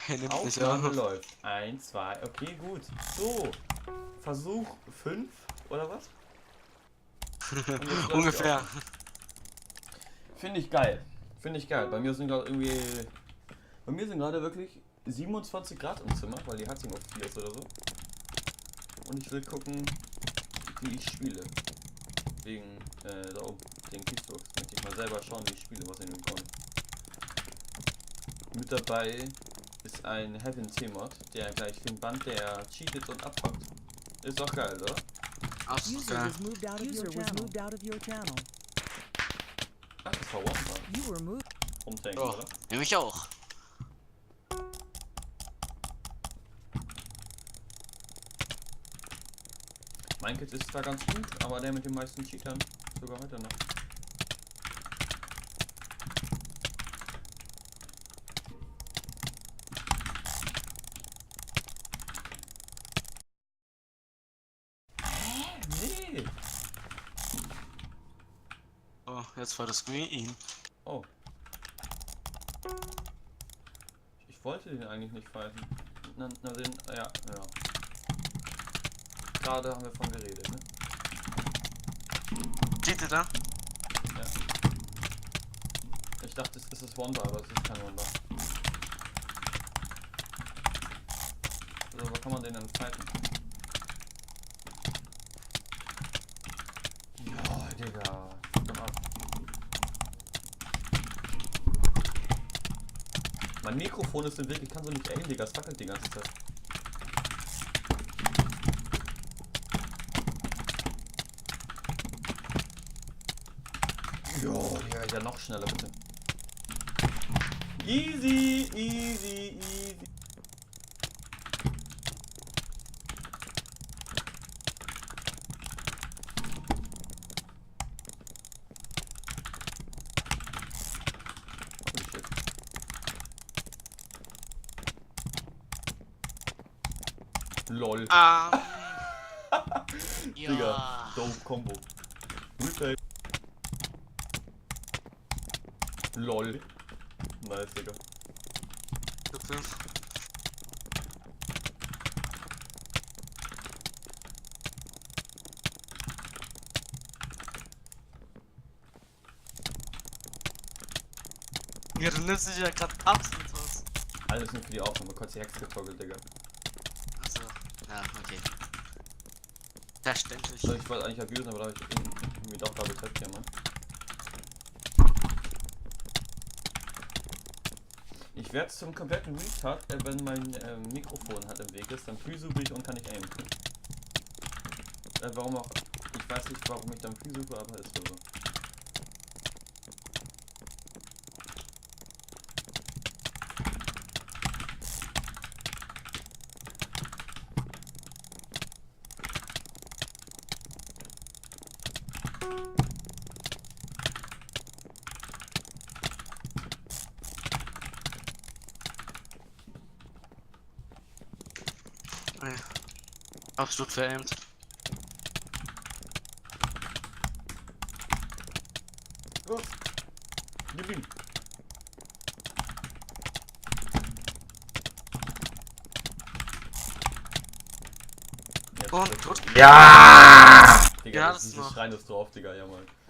Er nimmt mich Aufnahme auf. läuft. 1, 2, okay, gut. So, Versuch 5 oder was? Und jetzt läuft die Ungefähr. Aufnahme. Finde ich geil. Finde ich geil. Bei mir sind gerade irgendwie. Bei mir sind gerade wirklich 27 Grad im Zimmer, weil die Heizung auf 4 ist oder so. Und ich will gucken, wie ich spiele. Wegen, da oben, den Keystroke. Möchte ich mal selber schauen, wie ich spiele, was in dem kommt. Mit dabei ist ein Heaven C-Mod, der gleich den Band, der cheatet und abpackt. Ist auch geil, oder? Ach, so User geil. was moved out of your channel. Ach, das war One-Band. You were moved. Rumdenken, Oh, oder? nämlich auch. Mein Kit ist zwar ganz gut, aber der mit den meisten Cheatern sogar heute noch. Nee! Oh, jetzt war das Green. Oh. Ich wollte den eigentlich nicht pfeifen. Na den, ja. Gerade haben wir von geredet, ne? Cheatet er? Ja. Ich dachte, es ist Wonder, aber es ist kein Wonder. Also, wo kann man den denn pfeifen? Ja, Digga. Komm ab. Mein Mikrofon ist im Weg, ich kann so nicht aimen, Digga. Es wackelt die ganze Zeit. Jo, Digga, ja noch schneller bitte. Easy, easy, easy. Holy shit. LOL. Digga, Ja. dope Combo. Replay. LOL. Nice, Digga. Top 5. Ja, du nimmst dich ja gerade absolut raus. Alles nur für die Aufnahme, kurz die Hex getoggelt, Digga. Achso. Ja, okay. Verständlich. So, ich wollte eigentlich abusen, aber da hab ich irgendwie doch Double Tap hier, Mann. Ich werde zum kompletten Restart, wenn mein Mikrofon halt im Weg ist, dann pre-suche ich und kann nicht aimen. Warum auch, ich weiß nicht, warum ich dann pre-suche, aber ist so. Ja. Absolut verämt. Oh. Gib ihm. Jetzt Und wird's- tot. Ja! Digga, Ja, das das ist noch. dieses Schreien ist drauf, Digga, ja, Mann.